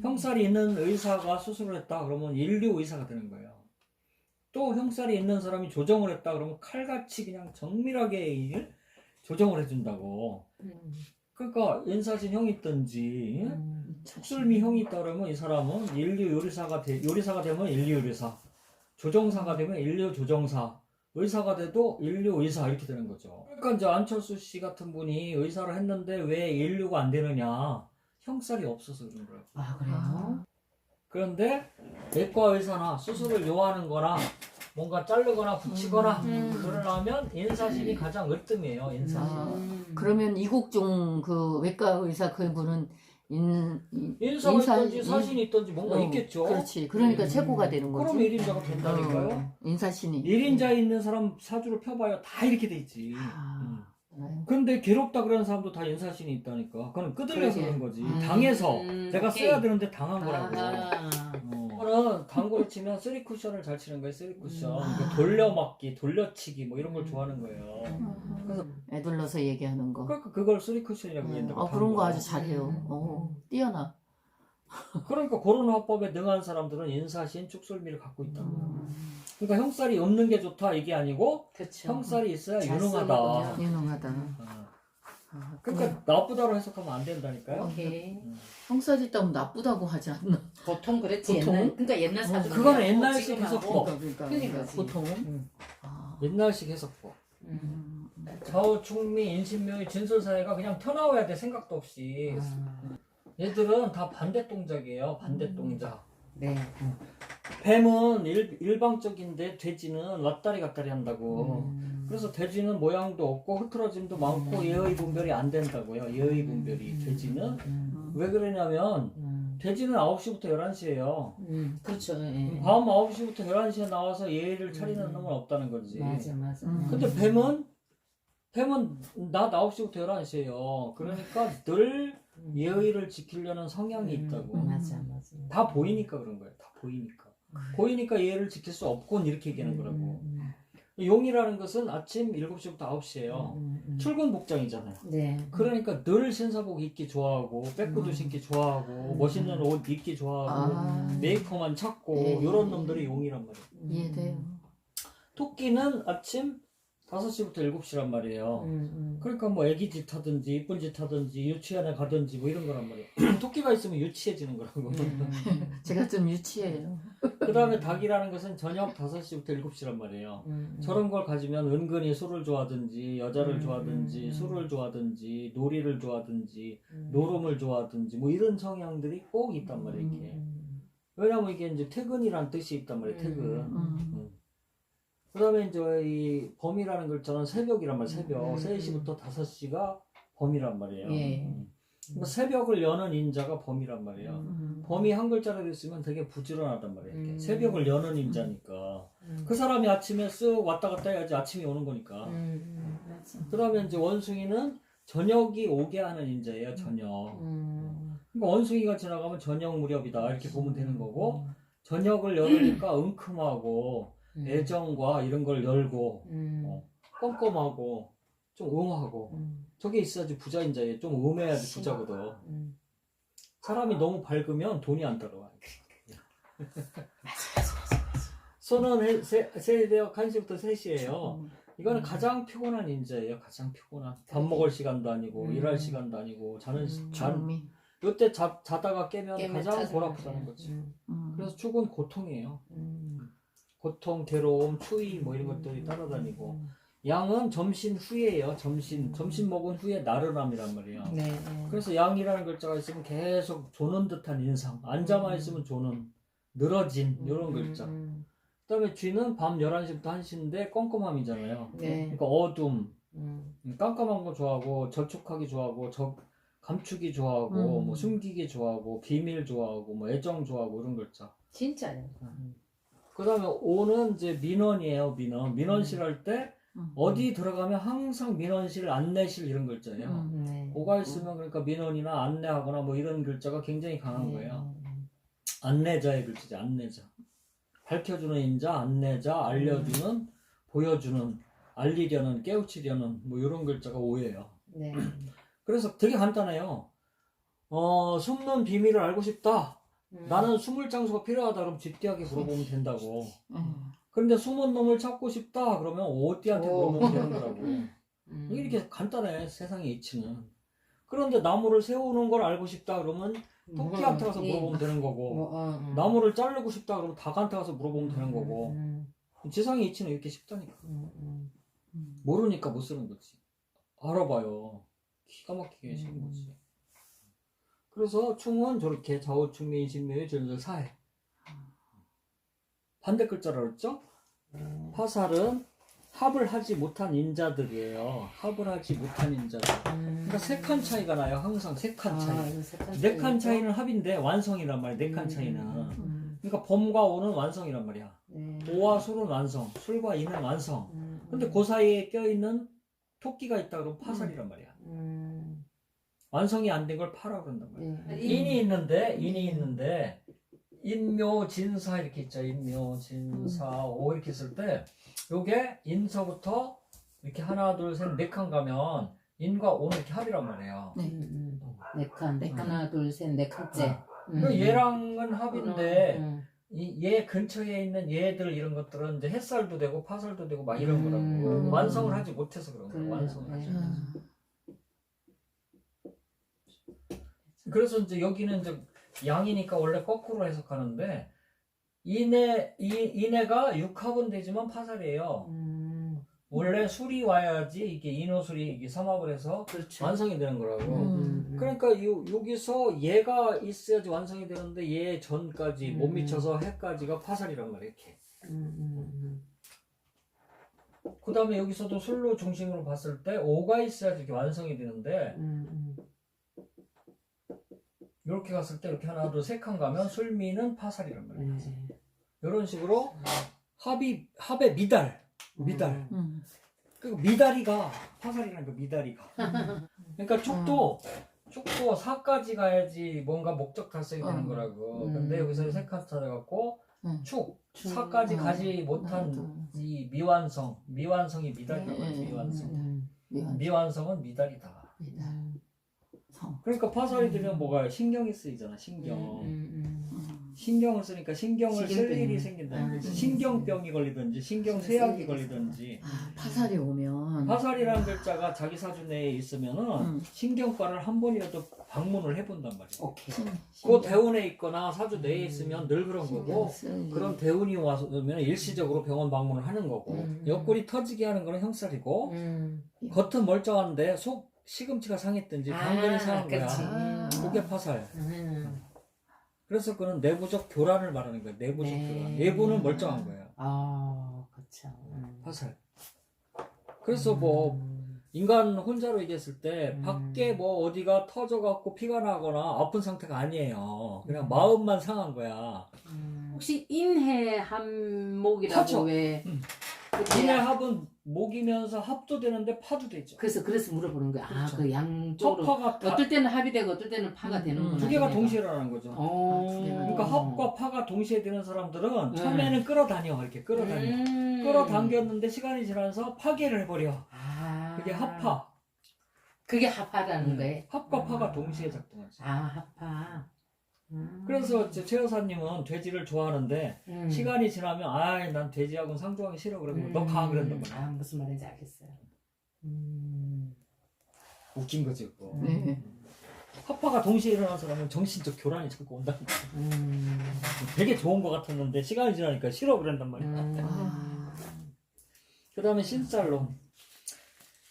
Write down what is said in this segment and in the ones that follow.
형살이 있는 의사가 수술을 했다 그러면 인류 의사가 되는 거예요. 또 형살이 있는 사람이 조정을 했다 그러면 칼같이 그냥 정밀하게 조정을 해준다고. 그러니까 인사신 형이 있든지 축술미 형이 있다 그러면 이 사람은 인류 요리사가 되면 인류 요리사, 조정사가 되면 인류 조정사, 의사가 돼도 인류 의사 이렇게 되는 거죠. 그러니까 이제 안철수 씨 같은 분이 의사를 했는데 왜 인류가 안 되느냐? 형살이 없어서 그런 거예요. 아, 그래요? 그런데 내과 의사나 수술을 요하는 거나 뭔가 자르거나 붙이거나 그러려면 인사신이 가장 으뜸이에요. 인사신. 그러면 이국종 그 외과 의사 그분은 인사가 있든지 사신이 있든지 뭔가 있겠죠. 그렇지. 그러니까 최고가 되는 거지. 그럼 1인자가 된다니까요. 인사신이. 1인자에 있는 사람 사주를 펴봐요. 다 이렇게 돼 있지. 근데 괴롭다 그러는 사람도 다 인사신이 있다니까. 그건 끄들려서 그런 거지. 당해서 내가 써야 되는데 당한 거라고. 그거는 당구를 치면 3쿠션을 잘 치는 거예요. 3쿠션. 그러니까 돌려막기, 돌려치기 뭐 이런 걸 좋아하는 거예요. 그래서 애둘러서 얘기하는 거. 그러니까 그걸 3쿠션이라고 얘기한다고. 그런 거 아주 잘해요. 뛰어나. 그러니까 그런 화법에 능한 사람들은 인사신, 축술미를 갖고 있다고. 그러니까 형살이 없는 게 좋다 이게 아니고 그쵸. 형살이 있어야 유능하다. 유능하다. 그러니까 나쁘다로 해석하면 안 된다니까요. 오케이. 형살이 있다면 나쁘다고 하지 않나? 보통 그랬지. 보통? 옛날, 그러니까 옛날 사주. 그거는 옛날식 해석법. 그러니까. 보통. 옛날식 해석법. 좌우 충미 인신묘의 진술사회가 그냥 튀어나와야 돼. 생각도 없이. 얘들은 다 반대 동작이에요. 반대 동작. 네. 뱀은 일방적인데 돼지는 왔다리 갔다리 한다고. 그래서 돼지는 모양도 없고 흐트러짐도 많고 예의 분별이 안 된다고요. 예의 분별이. 돼지는 왜 그러냐면 돼지는 9시부터 11시예요. 그렇죠. 밤 9시부터 11시에 나와서 예의를 차리는 놈은 없다는 거지. 맞아. 근데 뱀은 낮 9시부터 11시예요. 그러니까 늘 예의를 지키려는 성향이 있다고. 맞아. 다 보이니까 그런 거예요. 다 보이니까. 보이니까 예의를 지킬 수 없군 이렇게 얘기하는 거라고. 용이라는 것은 아침 7시부터 9시예요. 출근 복장이잖아요. 네. 그러니까 늘 신사복 입기 좋아하고 백구도 신기 좋아하고 멋있는 옷 입기 좋아하고 메이커만 찾고 이런 놈들이 용이란 말이에요. 이해돼요. 토끼는 아침 5시부터 7시란 말이에요. 그러니까 뭐 애기 짓 하든지 이쁜 짓 하든지 유치원에 가든지 뭐 이런 거란 말이에요. 토끼가 있으면 유치해지는 거라고. 제가 좀 유치해요. 그 다음에 닭이라는 것은 저녁 5시부터 7시란 말이에요. 저런 걸 가지면 은근히 술을 좋아하든지 여자를 좋아하든지 술을 좋아하든지 놀이를 좋아하든지 노름을 좋아하든지 뭐 이런 성향들이 꼭 있단 말이에요. 이게. 왜냐면 이게 이제 퇴근이란 뜻이 있단 말이에요. 퇴근. 그 다음에 이제 이 범이라는 글자는 새벽이란 말이에요. 새벽. 3시부터 5시가 범이란 말이에요. 그러니까 새벽을 여는 인자가 범이란 말이에요. 범이 한 글자로 있으면 되게 부지런하단 말이에요. 새벽을 여는 인자니까. 그 사람이 아침에 쓱 왔다 갔다 해야지 아침이 오는 거니까. 그 다음에 이제 원숭이는 저녁이 오게 하는 인자예요. 저녁. 그러니까 원숭이가 지나가면 저녁 무렵이다 이렇게 보면 되는 거고, 저녁을 열으니까 은큼하고 애정과 이런 걸 열고 껌껌하고 좀 음하고 저게 있어야지 부자인자예요. 좀 음해야지 부자거든. 사람이 너무 밝으면 돈이 안 따라와. 소는 새벽 1시부터 3시예요. 이거는 가장 피곤한 인자예요. 가장 피곤한. 밥 먹을 시간도 아니고 일할 시간도 아니고 자는 시간. 이때 자다가 깨면 가장 골 아프다는 거지. 그래서 축은 고통이에요. 고통, 괴로움, 추위 뭐 이런 것들이 따라다니고. 양은 점심 후에예요. 점심 먹은 후에 나른함이란 말이에요. 그래서 양이라는 글자가 있으면 계속 조는 듯한 인상. 앉아만 있으면 조는, 늘어진 이런 글자. 그다음에 쥐는 밤 11시부터 1시인데 껌껌함이잖아요. 그러니까 어둠, 깜깜한 거 좋아하고 저축하기 좋아하고 감추기 좋아하고 뭐 숨기기 좋아하고 비밀 좋아하고 뭐 애정 좋아하고 이런 글자. 진짜요. 그 다음에 오는 이제 민원이에요. 민원실 할 때 어디 들어가면 항상 민원실, 안내실 이런 글자예요. 뭐가 있으면 그러니까 민원이나 안내하거나 뭐 이런 글자가 굉장히 강한 거예요. 안내자의 글자죠. 안내자. 밝혀주는 인자, 안내자, 알려주는, 보여주는, 알리려는, 깨우치려는 뭐 이런 글자가 오예요. 그래서 되게 간단해요. 숨는 비밀을 알고 싶다. 나는 숨을 장소가 필요하다 그러면 쥐띠한테 물어보면 된다고. 음. 그런데 숨은 놈을 찾고 싶다 그러면 오띠한테 오. 물어보면 되는 거라고. 이렇게 간단해 세상의 이치는. 그런데 나무를 세우는 걸 알고 싶다 그러면 토끼한테 가서 물어보면 되는 거고, 나무를 자르고 싶다 그러면 닭한테 가서 물어보면 되는 거고. 세상의 이치는 이렇게 쉽다니까. 모르니까 못 쓰는 거지. 알아봐요. 기가 막히게 쉬운 거지. 그래서 충은 저렇게 좌우충미 인신묘의 절절 사해. 반대 글자라 그랬죠? 화살은 합을 하지 못한 인자들이에요. 합을 하지 못한 인자들. 그러니까 3칸 차이가 나요. 항상 3칸 차이. 4칸 차이는 합인데 완성이란 말이야. 4칸 차이는. 그러니까 범과 오는 완성이란 말이야. 오와 술은 완성, 술과 이는 완성. 근데 그 사이에 껴있는 토끼가 있다 그러면 파살이란 말이야. 완성이 안 된 걸 파라 그런단 말이야. 인이 있는데 인묘 진사 이렇게 있죠. 인묘 진사 오 이렇게 쓸 때 요게 인서부터 이렇게 하나 둘 셋 4칸 가면 인과 오는 이렇게 합이란 말이에요. 네 칸. 하나 둘 셋 네 칸째. 얘랑은 합인데 얘 근처에 있는 얘들 이런 것들은 이제 햇살도 되고 파살도 되고 막 이런 거라고. 완성을 하지 못해서 그런 거야. 완성을 하지 못해서. 그래서 이제 여기는 이제 양이니까 원래 거꾸로 해석하는데 인해가 육합은 되지만 파살이에요. 원래 술이 와야지 이게 인호술이 이게 삼합을 해서 그렇죠. 완성이 되는 거라고. 그러니까 여기서 얘가 있어야지 완성이 되는데 얘 전까지 못 미쳐서 해까지가 파살이란 말이야. 이렇게. 그 다음에 여기서도 술로 중심으로 봤을 때 오가 있어야지 이렇게 완성이 되는데 이렇게 갔을 때 이렇게 하나 둘 3칸 가면 술미는 파살이란 말이야. 이런 식으로 합의 미달. 그 미다리가 파살이라는 거 미다리가. 그러니까 축도 4까지 가야지 뭔가 목적 달성이 되는 거라고. 근데 여기서 3칸 찾아갖고 축 4까지 가지 못한 이 미완성이 미달이라고 하지. 미완성은 미달이다. 그러니까 파살이 되면 뭐가 신경이 쓰이잖아. 신경을 쓰니까 신경을 쓸 일이 생긴다는 거지. 신경병이 걸리든지 신경쇠약이 걸리든지. 파살이 오면 파살이라는 글자가 자기 사주 내에 있으면은 신경과를 한 번이라도 방문을 해본단 말이야. 오케이. 그 대운에 있거나 사주 내에 있으면 늘 그런 거고, 그런 대운이 와서면 일시적으로 병원 방문을 하는 거고, 옆구리 터지게 하는 거는 형살이고, 겉은 멀쩡한데 속 시금치가 상했든지 당근이 상한 거야. 그게 파살. 그래서 그는 내부적 교란을 말하는 거야. 내부적 교란. 내부는 멀쩡한 거야. 그렇죠. 파살. 그래서 뭐 인간 혼자로 얘기했을 때 밖에 뭐 어디가 터져갖고 피가 나거나 아픈 상태가 아니에요. 그냥 마음만 상한 거야. 혹시 인해 한목이라고 그렇죠. 왜? 인의 합은 목이면서 합도 되는데 파도 되죠. 그래서 물어보는 거야. 그렇죠. 그 양쪽으로. 합파가 어떨 때는 합이 되고 어떨 때는 파가 되는구나. 두 개가 동시에 일어나는 거죠. 두 개가. 그러니까 합과 파가 동시에 되는 사람들은 처음에는 끌어다녀. 이렇게 끌어다녀. 끌어당겼는데 시간이 지나서 파괴를 해버려. 그게 합파. 그게 합파라는 거예요. 합과 파가 동시에 작동하지. 합파. 그래서 최 여사님은 돼지를 좋아하는데 시간이 지나면 난 돼지하고는 상종하기 싫어 그러면 너 가 그런단 말이야. 무슨 말인지 알겠어요. 웃긴 거지 그거. 네. 합파가 동시에 일어난 사람은 정신적 교란이 자꾸 온다는 거야. 되게 좋은 거 같았는데 시간이 지나니까 싫어 그런단 말이야. 그 다음에 신살론.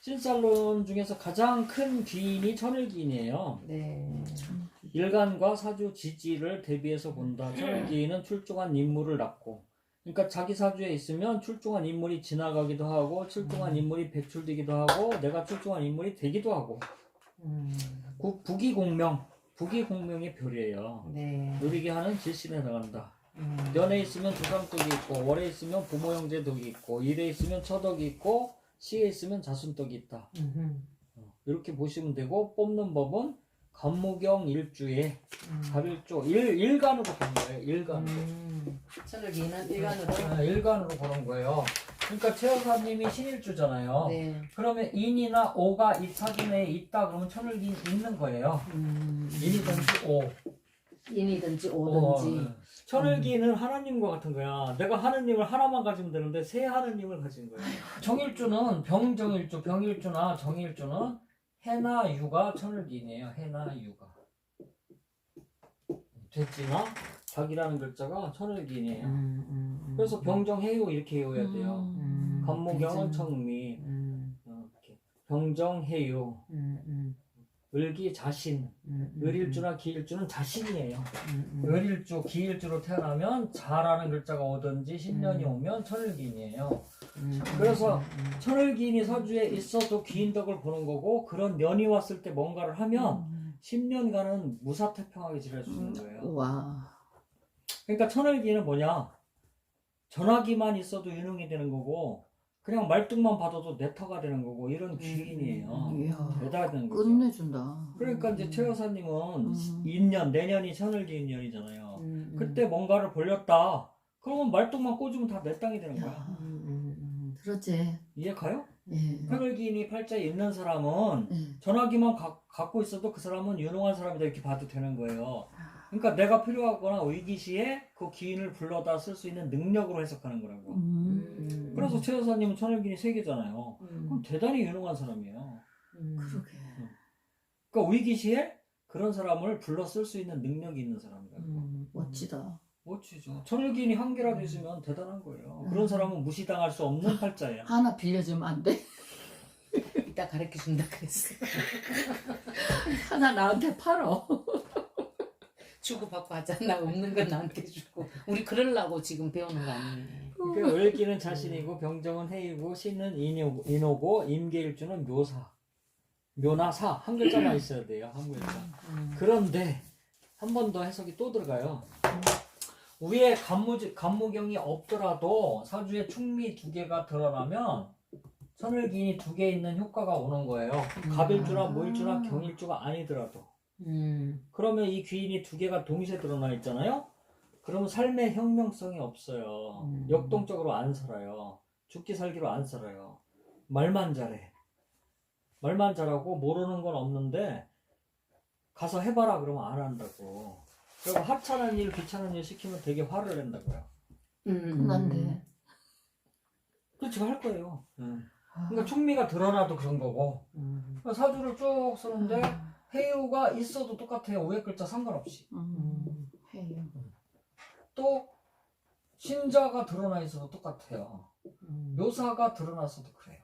신살론 중에서 가장 큰 기인이 천을기인이에요. 네. 일간과 사주 지지를 대비해서 본다. 천을기인은 출중한 인물을 낳고, 그러니까 자기 사주에 있으면 출중한 인물이 지나가기도 하고 출중한 인물이 배출되기도 하고 내가 출중한 인물이 되기도 하고. 부기공명의 별이에요. 네. 누리게 하는 질신에 나간다. 연에 있으면 조상덕이 있고, 월에 있으면 부모 형제 덕이 있고, 일에 있으면 처덕이 있고, 시에 있으면 자순덕이 있다. 이렇게 보시면 되고, 뽑는 법은 간무경 일주에 갑일조 일간으로 보는 거예요. 일간으로. 천을기는 일간으로. 일간으로 보는 거예요. 그러니까 최 여사님이 신일주잖아요. 네. 그러면 인이나 오가 이 사주 내에 있다 그러면 천을기 있는 거예요. 인이든지 오. 인이든지 오든지. 천을기는 하나님과 같은 거야. 내가 하나님을 하나만 가지면 되는데 세 하나님을 가진 거야. 정일주는 병일주나 정일주는 해나 유가 천을기인이에요. 해나 유가. 됐지나 닭이라는 글자가 천을기인이에요. 그래서 병정해요 이렇게 외워야 돼요. 간모경은 청미. 이렇게. 병정해요. 을기 자신. 을일주나 기일주는 자신이에요. 을일주, 기일주로 태어나면 자라는 글자가 오든지 신년이 오면 천을기인이에요. 그래서 천을기인이 서주에 있어도 기인덕을 보는 거고 그런 년이 왔을 때 뭔가를 하면 10년간은 무사태평하게 지낼 수 있는 거예요. 와. 그러니까 천을기인은 뭐냐? 전화기만 있어도 유능이 되는 거고 그냥 말뚝만 받아도 내터가 되는 거고 이런 귀인이에요. 이야. 대단한 거죠. 끝내준다. 그러니까 이제 최 여사님은 인년, 내년이 천을기인 년이잖아요. 그때 뭔가를 벌렸다. 그러면 말뚝만 꽂으면 다 내 땅이 되는 거야. 야. 그렇지. 이해 가요? 예. 천을기인이 팔자에 있는 사람은 예. 전화기만 갖고 있어도 그 사람은 유능한 사람이다 이렇게 봐도 되는 거예요. 그러니까 내가 필요하거나 위기시에 그 기인을 불러다 쓸 수 있는 능력으로 해석하는 거라고. 그래서 최 여사님은 천을기인이 3개잖아요. 그럼 대단히 유능한 사람이에요. 그러게. 그러니까 위기시에 그런 사람을 불러 쓸 수 있는 능력이 있는 사람이라고. 멋지다. 멋지죠. 천을기인이 한 개라도 있으면 대단한 거예요. 그런 사람은 무시당할 수 없는 팔자예요. 하나 빌려주면 안 돼? 이따 가르쳐 준다 그랬어. 하나 나한테 팔어. 주고받고 하잖아. 없는 건 나한테 주고. 우리 그러려고 지금 배우는 거 아니네. 그러니까 을기는 자신이고 병정은 해이고 신은 인오고 임계일주는 묘사. 묘나사 한 글자만 있어야 돼요. 한 글자. 그런데 한 번 더 해석이 또 들어가요. 위에 간무경이 없더라도 사주에 충미 2개가 드러나면 천을기인이 2개 있는 효과가 오는 거예요. 갑일주나 모일주나 경일주가 아니더라도. 그러면 이 귀인이 2개가 동시에 드러나 있잖아요. 그러면 삶의 혁명성이 없어요. 역동적으로 안 살아요. 죽기 살기로 안 살아요. 말만 잘해. 말만 잘하고 모르는 건 없는데 가서 해봐라 그러면 안 한다고. 그리고 하찮은 일, 귀찮은 일 시키면 되게 화를 낸다고요. 난데. 그렇지 할 거예요. 그러니까 충미가 드러나도 그런 거고. 그러니까 사주를 쭉 쓰는데 해유가 있어도 똑같아요. 위에 글자 상관없이. 해요. 또 신자가 드러나 있어도 똑같아요. 묘사가 드러났어도 그래요.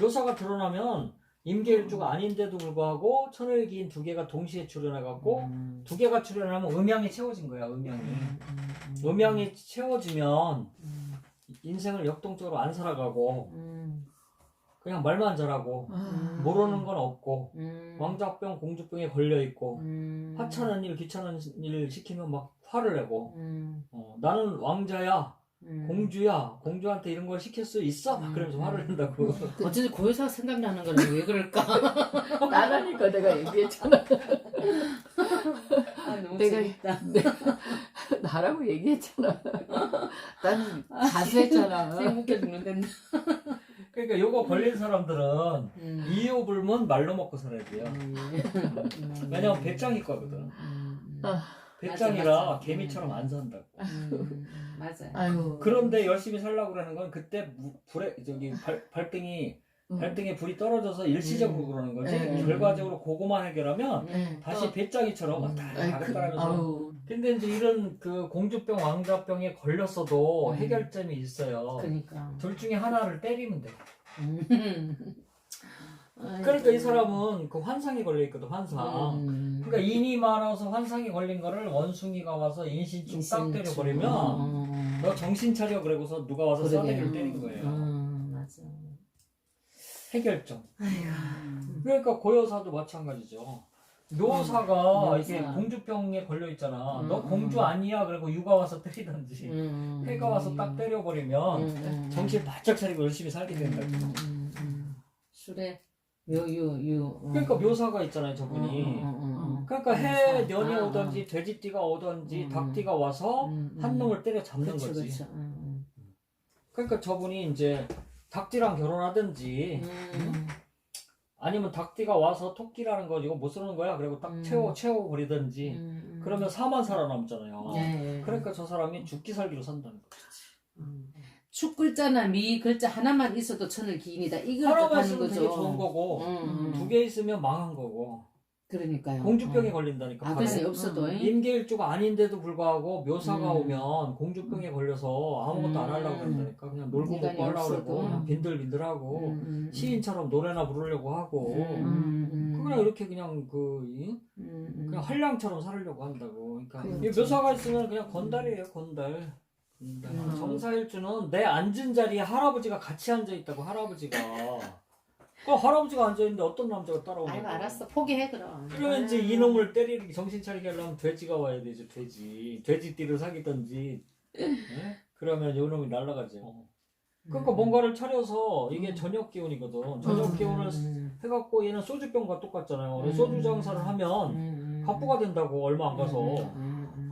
묘사가 드러나면 임계일주가 아닌데도 불구하고 천을기인 2개가 동시에 출현해갖고 2개가 출현하면 음양이 채워진 거야. 음양이 채워지면 인생을 역동적으로 안 살아가고 그냥 말만 잘하고 모르는 건 없고 왕자병 공주병에 걸려있고 하찮은 일 귀찮은 일 시키면 막 화를 내고 나는 왕자야 공주야 공주한테 이런 걸 시킬 수 있어? 막 그러면서 화를 낸다고. 어쨌든 고요사 생각나는 거는 왜 그럴까? 나라니까 내가 얘기했잖아. 아, 너무 내가- 재밌다. 나라고 얘기했잖아. 나는 가수했잖아. 웃겨 죽는데. 그러니까 요거 걸린 사람들은 이유불문 말로 먹고 살아야 돼요. 왜냐면 배짱이거든. 배짱이라 맞아, 맞아. 개미처럼 안 산다고. 맞아. 아유. 그런데 열심히 살려고 그러는 건 그때 불에 발등에 불이 떨어져서 일시적으로 그러는 거지. 결과적으로 그거만 해결하면 다시 배짱이처럼 왔다 갔다 하면서. 아유. 근데 이제 이런 그 공주병 왕자병에 걸렸어도 해결점이 있어요. 그러니까. 둘 중에 하나를 때리면 돼. 아이고. 그러니까 이 사람은 그 환상이 걸려 있거든. 환상. 그러니까 인이 많아서 환상이 걸린 거를 원숭이가 와서 인신충 딱 때려버리면 너 정신 차려 그러고서 누가 와서 싸대기를 때린 거예요. 맞아. 해결점. 아이고. 그러니까 고요사도 마찬가지죠. 묘사가 묘사. 이게 공주병에 걸려 있잖아. 너 공주 아니야. 그리고 유가 와서 때리든지 해가 와서 딱 때려버리면 정신 바짝 차리고 열심히 살게 된다. 술에 묘유. 그러니까 묘사가 있잖아요, 저분이. 그러니까 해 년이 오든지 돼지띠가 오든지 닭띠가 와서 한 놈을 때려 잡는 그쵸, 거지. 그쵸. 그러니까 저분이 이제 닭띠랑 결혼하든지 아니면 닭띠가 와서 토끼라는 거 이거 못 쓰는 거야. 그리고 딱 채워버리든지. 그러면 4만 살아남잖아요. 네. 그러니까 저 사람이 죽기 살기로 산다는 거지. 축 글자나 미 글자 하나만 있어도 천을 기인이다. 이걸 하나만 뜻하는 있으면 되게 거죠. 좋은 거고 2개 있으면 망한 거고 그러니까요. 공주병에 걸린다니까. 아, 바로. 글쎄 없어도. 임계일주가 아닌데도 불구하고 묘사가 오면 공주병에 걸려서 아무것도 안 하려고 한다니까. 그냥 놀고 인간이 먹고 하려고 없어도. 그러고 그냥 빈들빈들하고 시인처럼 노래나 부르려고 하고 그냥 이렇게 그냥 그냥 한량처럼 살으려고 한다고. 그러니까 이 그렇죠. 묘사가 있으면 그냥 건달이에요, 건달. 정사일주는 내 앉은 자리에 할아버지가 같이 앉아 있다고. 할아버지가 그 할아버지가 앉아 있는데 어떤 남자가 따라오는 아이고 거야. 알았어. 포기해 그럼. 그러면 이제 이놈을 때리기 정신 차리게 하려면 돼지가 와야 되죠. 돼지띠를 사귀든지. 네? 그러면 이놈이 날아가죠. 그러니까 뭔가를 차려서 이게 저녁 기운이거든. 저녁 기운을 해갖고 얘는 소주병과 똑같잖아요. 소주 장사를 하면 갑부가 된다고. 얼마 안 가서.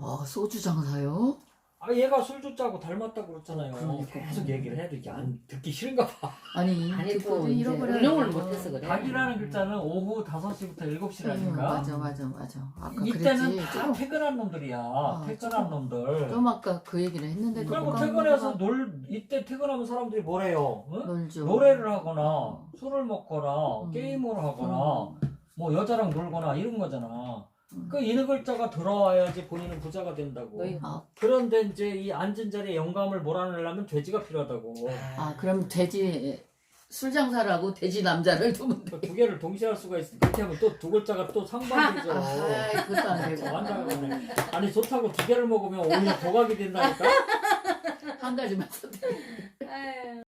아, 소주 장사요? 아, 얘가 술주자고 닮았다고 그랬잖아요. 그러니까. 계속 얘기를 해도 이게 안 듣기 싫은가 봐. 아니, 아니 또 듣고도 이제 잃어버려요. 운영을 못해서 그래. 닭이라는 글자는 오후 5시부터 7시라니까. 맞아. 아까 이때는 그랬지. 다 퇴근한 놈들이야. 퇴근한 놈들. 좀 아까 그 얘기를 했는데도 그리고 뭐가 퇴근해서 뭐가 이때 퇴근하면 사람들이 뭐래요? 응? 놀죠. 노래를 하거나 술을 먹거나 음. 게임을 하거나 뭐 여자랑 놀거나 이런 거잖아. 음. 그 이 글자가 들어와야지 본인은 부자가 된다고. 너희- 아, 그런데 이제 이 앉은 자리에 영감을 몰아내려면 돼지가 필요하다고. 그럼 돼지 술 장사를 하고 돼지 남자를 두면 돼. 그 두 개를 동시에 할 수가 있어. 그렇게 하면 또 두 글자가 또 상반되죠. 아, 그것도 안 되고. 완전 아니 좋다고 두 개를 먹으면 오히려 도각이 된다니까. 한 가지만 써도 돼. 아유.